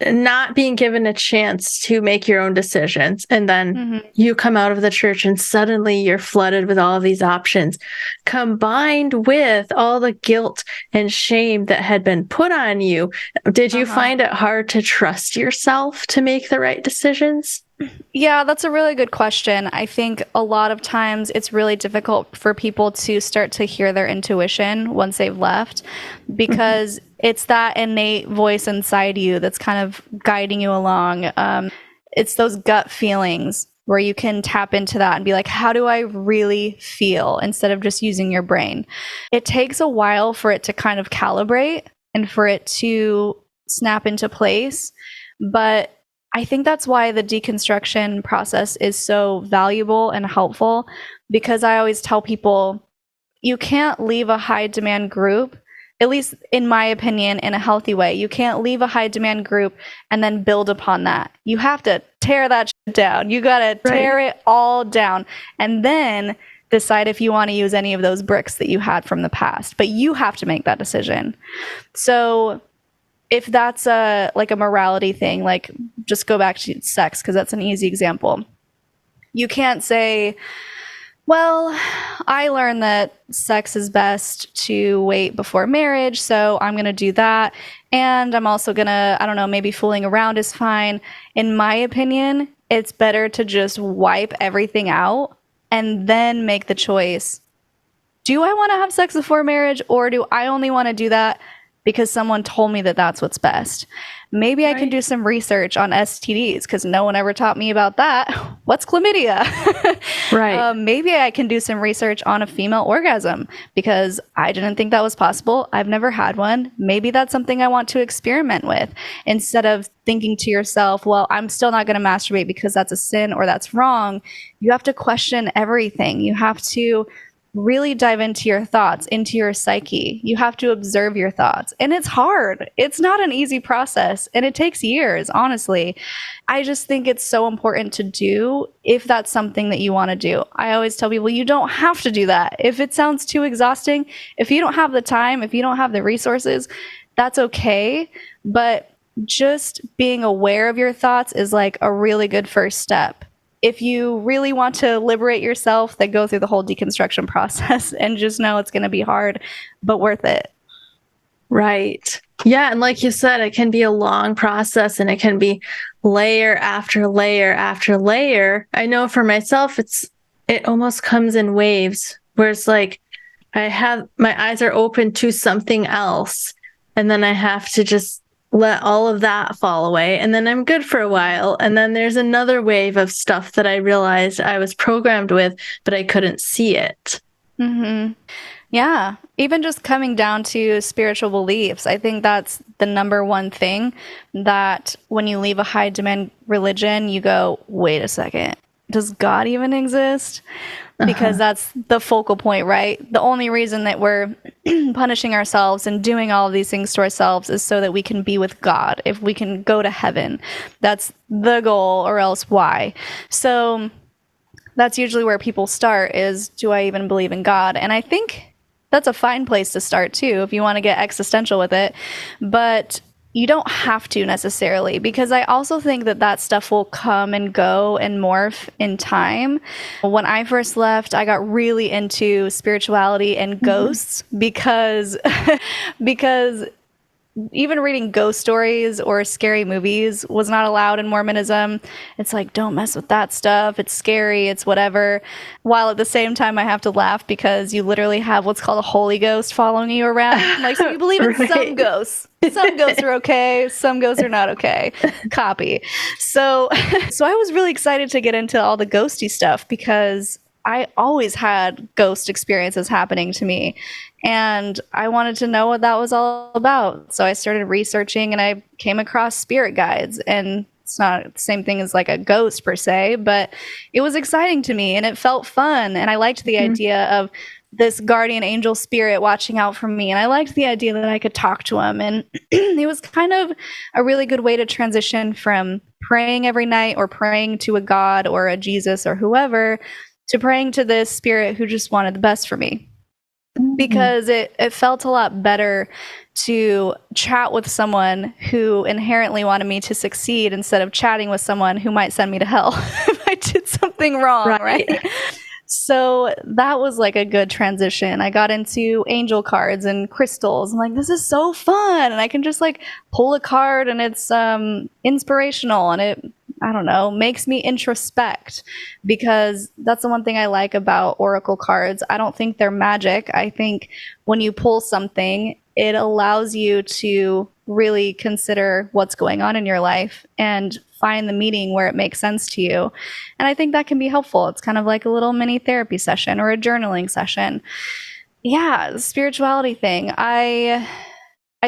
not being given a chance to make your own decisions, and then you come out of the church and suddenly you're flooded with all of these options, combined with all the guilt and shame that had been put on you. Did you find it hard to trust yourself to make the right decisions? Yeah, that's a really good question. I think a lot of times it's really difficult for people to start to hear their intuition once they've left, because it's that innate voice inside you that's kind of guiding you along. It's those gut feelings where you can tap into that and be like, how do I really feel, instead of just using your brain. It takes a while for it to kind of calibrate and for it to snap into place. But I think that's why the deconstruction process is so valuable and helpful, because I always tell people, you can't leave a high demand group, at least in my opinion, in a healthy way. You can't leave a high demand group and then build upon that. You have to tear that shit down. You got to tear it all down and then decide if you want to use any of those bricks that you had from the past. But you have to make that decision. So if that's a morality thing, like just go back to sex, because that's an easy example. You can't say, Well, I learned that sex is best to wait before marriage, so I'm going to do that. And I'm also going to, I don't know, maybe fooling around is fine. In my opinion, it's better to just wipe everything out and then make the choice. Do I want to have sex before marriage, or do I only want to do that because someone told me that that's what's best? Maybe I can do some research on STDs because no one ever taught me about that. What's chlamydia? Right. Maybe I can do some research on a female orgasm because I didn't think that was possible. I've never had one. Maybe that's something I want to experiment with instead of thinking to yourself, well, I'm still not going to masturbate because that's a sin or that's wrong. You have to question everything. You have to really dive into your thoughts, into your psyche. You have to observe your thoughts. And it's hard. It's not an easy process. And it takes years, honestly. I just think it's so important to do if that's something that you want to do. I always tell people you don't have to do that. If it sounds too exhausting, if you don't have the time, if you don't have the resources, that's okay. But just being aware of your thoughts is like a really good first step. If you really want to liberate yourself, then go through the whole deconstruction process and just know it's going to be hard, but worth it. Right. Yeah. And like you said, it can be a long process and it can be layer after layer after layer. I know for myself, it almost comes in waves where it's like my eyes are open to something else. And then I have to just let all of that fall away. And then I'm good for a while. And then there's another wave of stuff that I realized I was programmed with, but I couldn't see it. Mm-hmm. Yeah. Even just coming down to spiritual beliefs, I think that's the number one thing that when you leave a high demand religion, you go, wait a second, does God even exist? Because that's the focal point, right? The only reason that we're punishing ourselves and doing all of these things to ourselves is so that we can be with God. If we can go to heaven, that's the goal, or else why? So that's usually where people start is, do I even believe in God? And I think that's a fine place to start too, if you want to get existential with it. But you don't have to necessarily, because I also think that that stuff will come and go and morph in time. When I first left, I got really into spirituality and ghosts because even reading ghost stories or scary movies was not allowed in Mormonism. It's like, don't mess with that stuff. It's scary. It's whatever. While at the same time, I have to laugh because you literally have what's called a Holy Ghost following you around. Like, so you believe in some ghosts. Some ghosts are okay. Some ghosts are not okay. Copy. So I was really excited to get into all the ghosty stuff because I always had ghost experiences happening to me. And I wanted to know what that was all about. So I started researching and I came across spirit guides. And it's not the same thing as like a ghost per se, but it was exciting to me and it felt fun. And I liked the idea of this guardian angel spirit watching out for me. And I liked the idea that I could talk to him. And it was kind of a really good way to transition from praying every night or praying to a God or a Jesus or whoever to praying to this spirit who just wanted the best for me. Because it felt a lot better to chat with someone who inherently wanted me to succeed instead of chatting with someone who might send me to hell if I did something wrong, right? So that was like a good transition. I got into angel cards and crystals. I'm like, this is so fun. And I can just like pull a card and it's inspirational and it, I don't know, makes me introspect, because that's the one thing I like about oracle cards. I don't think they're magic. I think when you pull something, it allows you to really consider what's going on in your life and find the meaning where it makes sense to you. And I think that can be helpful. It's kind of like a little mini therapy session or a journaling session. Yeah, the spirituality thing. I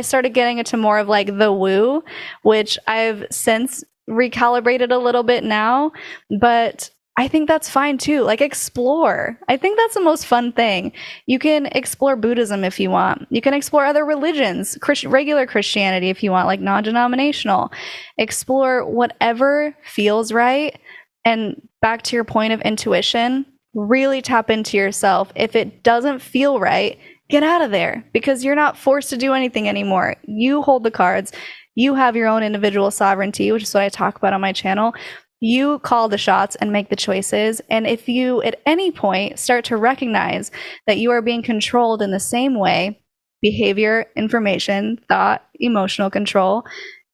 started getting into more of like the woo, which I've since recalibrated a little bit now, but I think that's fine too. Like, explore. I think that's the most fun thing. You can explore Buddhism if you want. You can explore other religions, regular Christianity if you want, like non-denominational. Explore whatever feels right. And back to your point of intuition, really tap into yourself. If it doesn't feel right, get out of there, because you're not forced to do anything anymore. You hold the cards. You have your own individual sovereignty, which is what I talk about on my channel. You call the shots and make the choices. And if you at any point start to recognize that you are being controlled in the same way, behavior, information, thought, emotional control,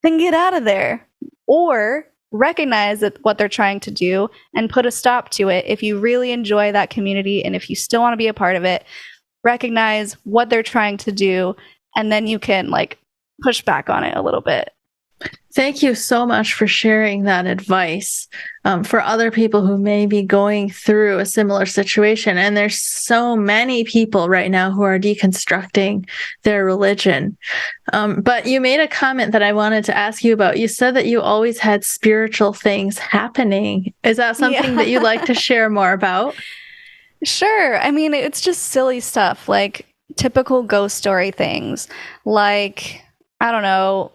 then get out of there. Or recognize that what they're trying to do and put a stop to it. If you really enjoy that community and if you still want to be a part of it, recognize what they're trying to do, and then you can like push back on it a little bit. Thank you so much for sharing that advice for other people who may be going through a similar situation. And there's so many people right now who are deconstructing their religion. But you made a comment that I wanted to ask you about. You said that you always had spiritual things happening. Is that something that you'd like to share more about? Sure. I mean, it's just silly stuff, like typical ghost story things, like, I don't know,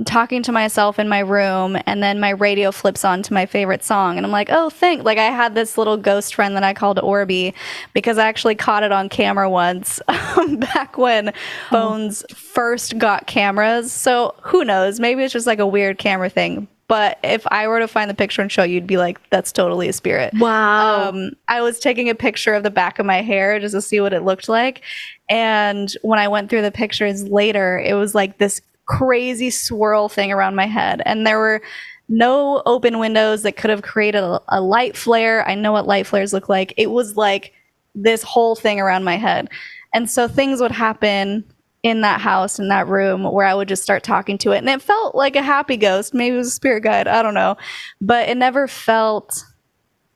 talking to myself in my room and then my radio flips on to my favorite song and I'm like, oh, like I had this little ghost friend that I called Orby because I actually caught it on camera once back when phones first got cameras. So who knows, maybe it's just like a weird camera thing. But if I were to find the picture and show you, you'd be like, that's totally a spirit. Wow. I was taking a picture of the back of my hair just to see what it looked like. And when I went through the pictures later, it was like this crazy swirl thing around my head. And there were no open windows that could have created a light flare. I know what light flares look like. It was like this whole thing around my head. And so things would happen in that house, in that room, where I would just start talking to it. And it felt like a happy ghost. Maybe it was a spirit guide. I don't know. But it never felt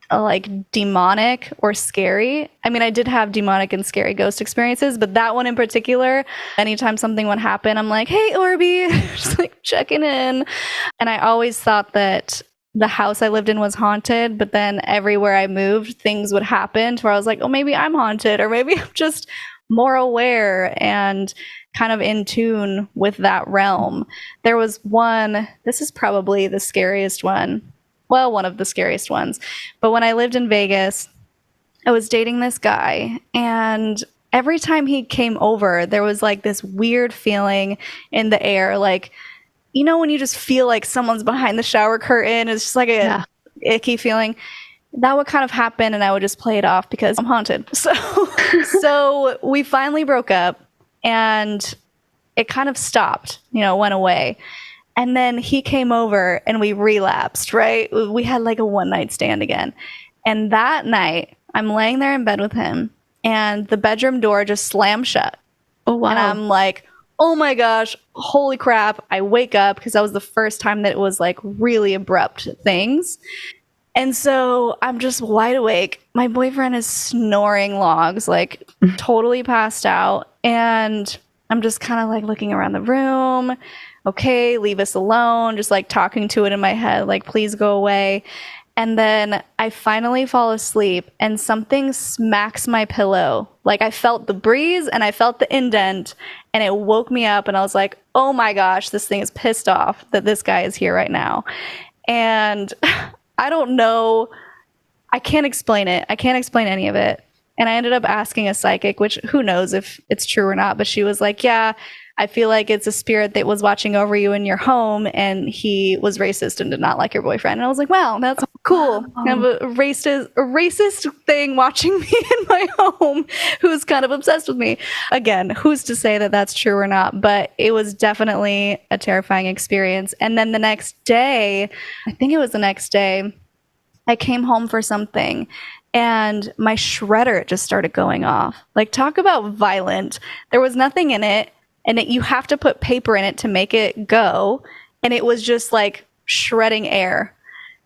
like demonic or scary. I mean, I did have demonic and scary ghost experiences, but that one in particular, anytime something would happen, I'm like, hey, Orby, just like checking in. And I always thought that the house I lived in was haunted, but then everywhere I moved, things would happen to where I was like, oh, maybe I'm haunted, or maybe I'm just more aware and kind of in tune with that realm. There was one, this is probably the scariest one. Well, one of the scariest ones. But when I lived in Vegas, I was dating this guy, and every time he came over, there was like this weird feeling in the air. Like, you know, when you just feel like someone's behind the shower curtain, it's just like a icky feeling. That would kind of happen, and I would just play it off because I'm haunted. So we finally broke up, and it kind of stopped, went away. And then he came over and we relapsed, right? We had like a one-night stand again. And that night, I'm laying there in bed with him and the bedroom door just slammed shut. Oh, wow. And I'm like, oh my gosh, holy crap. I wake up because that was the first time that it was like really abrupt things. And so I'm just wide awake. My boyfriend is snoring logs, like totally passed out. And I'm just kind of like looking around the room. Okay, leave us alone, just like talking to it in my head, like, please go away. And then I finally fall asleep and something smacks my pillow. Like I felt the breeze and I felt the indent and it woke me up and I was like, oh my gosh, this thing is pissed off that this guy is here right now. And I don't know, I can't explain it. I can't explain any of it. And I ended up asking a psychic, which who knows if it's true or not, but she was like, yeah, I feel like it's a spirit that was watching over you in your home and he was racist and did not like your boyfriend. And I was like, wow, that's cool. Kind of a racist thing watching me in my home who's kind of obsessed with me. Again, who's to say that that's true or not? But it was definitely a terrifying experience. And then the next day, I think it was the next day, I came home for something and my shredder just started going off. Like, talk about violent. There was nothing in it. And you have to put paper in it to make it go. And it was just like shredding air.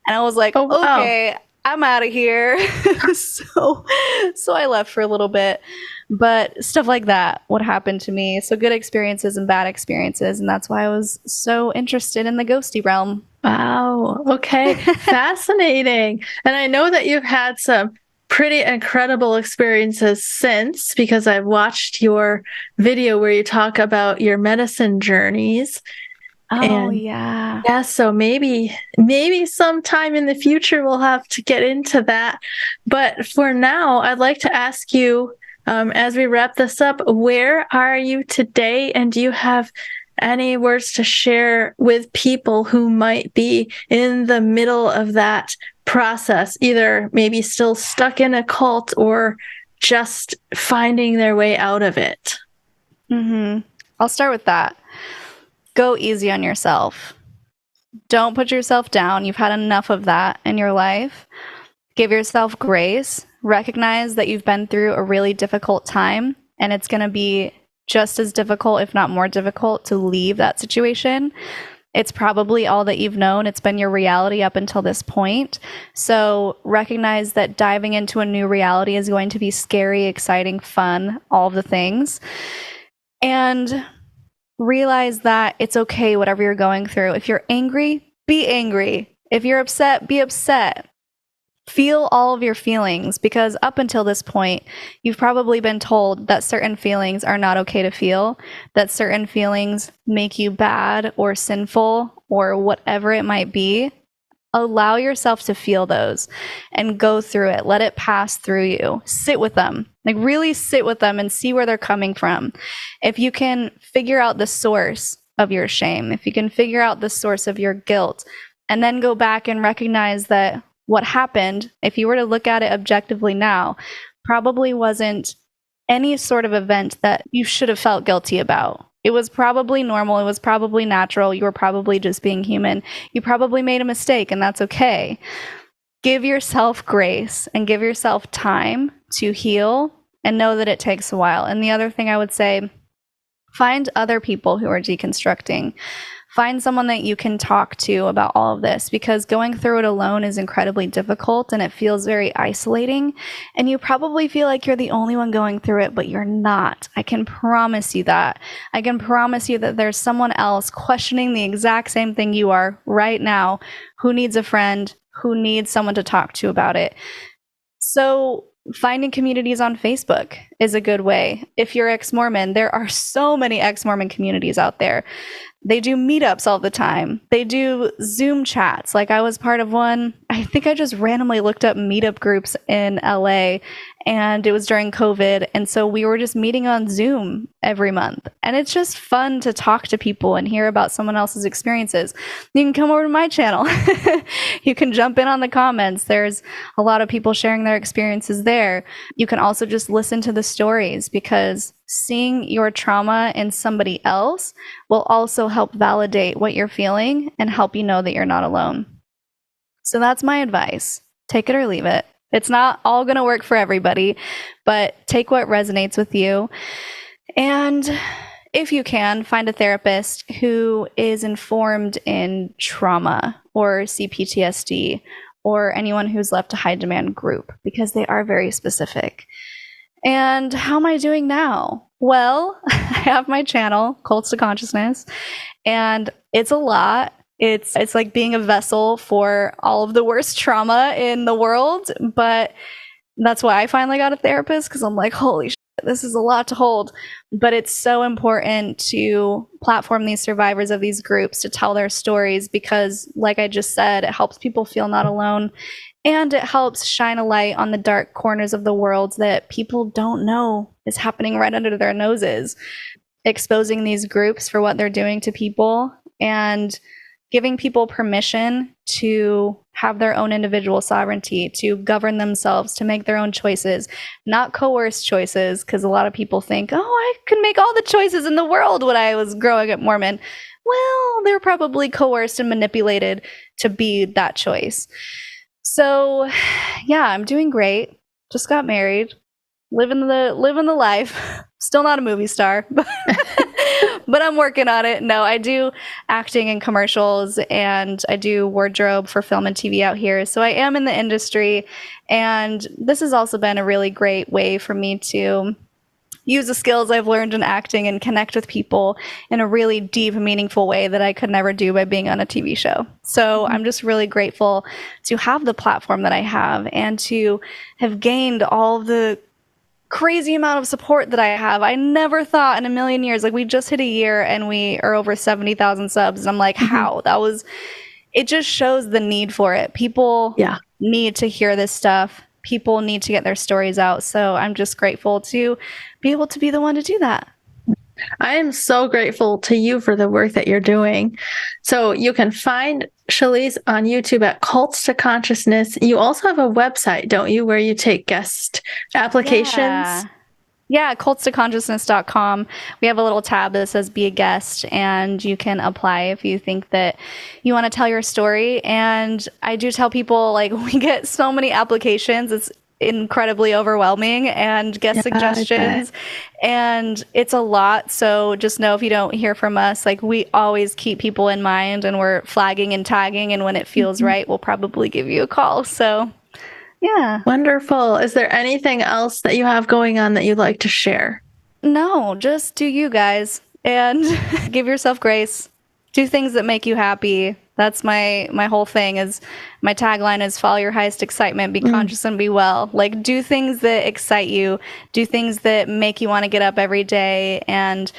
And I was like, oh, wow. Okay, I'm out of here. So I left for a little bit. But stuff like that would happen to me. So good experiences and bad experiences. And that's why I was so interested in the ghosty realm. Wow. Okay. Fascinating. And I know that you've had some pretty incredible experiences since, because I've watched your video where you talk about your medicine journeys. Oh, yeah. Yeah, so maybe sometime in the future we'll have to get into that. But for now, I'd like to ask you, as we wrap this up, where are you today? And do you have any words to share with people who might be in the middle of that process, either maybe still stuck in a cult or just finding their way out of it? I'll start with that. Go easy on yourself. Don't put yourself down. You've had enough of that in your life. Give yourself grace. Recognize that you've been through a really difficult time, and it's going to be just as difficult, if not more difficult, to leave that situation. It's probably all that you've known. It's been your reality up until this point. So recognize that diving into a new reality is going to be scary, exciting, fun, all of the things. And realize that it's okay, whatever you're going through. If you're angry, be angry. If you're upset, be upset. Feel all of your feelings, because up until this point, you've probably been told that certain feelings are not okay to feel, that certain feelings make you bad or sinful or whatever it might be. Allow yourself to feel those and go through it. Let it pass through you. Sit with them. Like, really sit with them and see where they're coming from. If you can figure out the source of your shame, if you can figure out the source of your guilt, and then go back and recognize that what happened, if you were to look at it objectively now, probably wasn't any sort of event that you should have felt guilty about. It was probably normal. It was probably natural. You were probably just being human. You probably made a mistake, and that's okay. Give yourself grace and give yourself time to heal, and know that it takes a while. And the other thing I would say, find other people who are deconstructing. Find someone that you can talk to about all of this, because going through it alone is incredibly difficult and it feels very isolating. And you probably feel like you're the only one going through it, but you're not. I can promise you that. I can promise you that there's someone else questioning the exact same thing you are right now, who needs a friend, who needs someone to talk to about it. So finding communities on Facebook is a good way. If you're ex-Mormon, there are so many ex-Mormon communities out there. They do meetups all the time. They do Zoom chats. Like, I was part of one. I think I just randomly looked up meetup groups in LA, and it was during COVID. And so we were just meeting on Zoom every month. And it's just fun to talk to people and hear about someone else's experiences. You can come over to my channel. You can jump in on the comments. There's a lot of people sharing their experiences there. You can also just listen to the stories, because seeing your trauma in somebody else will also help validate what you're feeling and help you know that you're not alone. So that's my advice. Take it or leave it. It's not all going to work for everybody, but take what resonates with you. And if you can, find a therapist who is informed in trauma or CPTSD, or anyone who's left a high demand group, because they are very specific. And how am I doing now? Well, I have my channel, Cults to Consciousness, and it's a lot. It's like being a vessel for all of the worst trauma in the world, but that's why I finally got a therapist, because I'm like, holy shit, this is a lot to hold. But it's so important to platform these survivors of these groups to tell their stories, because, like I just said, it helps people feel not alone. And it helps shine a light on the dark corners of the world that people don't know is happening right under their noses. Exposing these groups for what they're doing to people, and giving people permission to have their own individual sovereignty, to govern themselves, to make their own choices, not coerced choices, because a lot of people think, oh, I could make all the choices in the world when I was growing up Mormon. Well, they're probably coerced and manipulated to be that choice. So, yeah, I'm doing great. Just got married, living the life. Still not a movie star, but I'm working on it. No, I do acting in commercials, and I do wardrobe for film and TV out here. So I am in the industry, and this has also been a really great way for me to use the skills I've learned in acting and connect with people in a really deep, meaningful way that I could never do by being on a TV show. So I'm just really grateful to have the platform that I have, and to have gained all of the crazy amount of support that I have. I never thought in a million years, like, we just hit a year and we are over 70,000 subs. And I'm like, how? It just shows the need for it. People need to hear this stuff. People need to get their stories out. So I'm just grateful to be able to be the one to do that. I am so grateful to you for the work that you're doing. So you can find Shelise on YouTube at Cults to Consciousness. You also have a website, don't you, where you take guest applications? Yeah, cultstoconsciousness.com. We have a little tab that says be a guest, and you can apply if you think that you want to tell your story. And I do tell people, like, we get so many applications. It's incredibly overwhelming, and guest suggestions, and it's a lot. So just know, if you don't hear from us, like, we always keep people in mind, and we're flagging and tagging, and when it feels right, we'll probably give you a call. So yeah. Wonderful. Is there anything else that you have going on that you'd like to share? No, just do you guys, and give yourself grace. Do things that make you happy. That's my whole thing. Is my tagline is follow your highest excitement, be conscious and be well. Like, do things that excite you. Do things that make you want to get up every day, and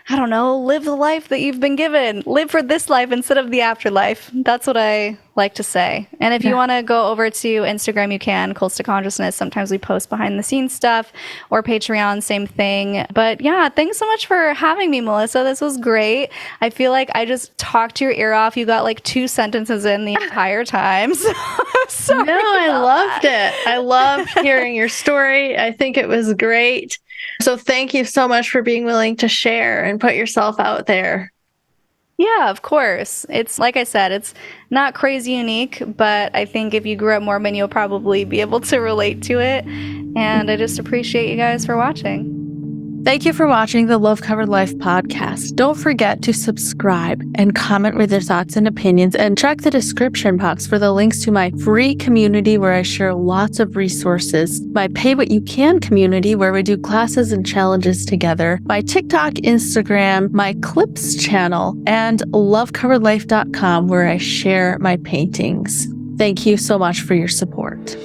I don't know, live the life that you've been given. Live for this life instead of the afterlife. That's what I like to say. And if you want to go over to Instagram, you can, Cults to Consciousness. Sometimes we post behind the scenes stuff, or Patreon, same thing. But yeah, thanks so much for having me, Melissa. This was great. I feel like I just talked your ear off. You got like 2 sentences in the entire time. So I'm sorry. No, I loved it. I loved hearing your story. I think it was great. So thank you so much for being willing to share and put yourself out there. Yeah, of course. It's like I said, it's not crazy unique, but I think if you grew up Mormon, you'll probably be able to relate to it. And I just appreciate you guys for watching. Thank you for watching the Love Covered Life podcast. Don't forget to subscribe and comment with your thoughts and opinions, and check the description box for the links to my free community where I share lots of resources, my Pay What You Can community where we do classes and challenges together, my TikTok, Instagram, my Clips channel, and lovecoveredlife.com where I share my paintings. Thank you so much for your support.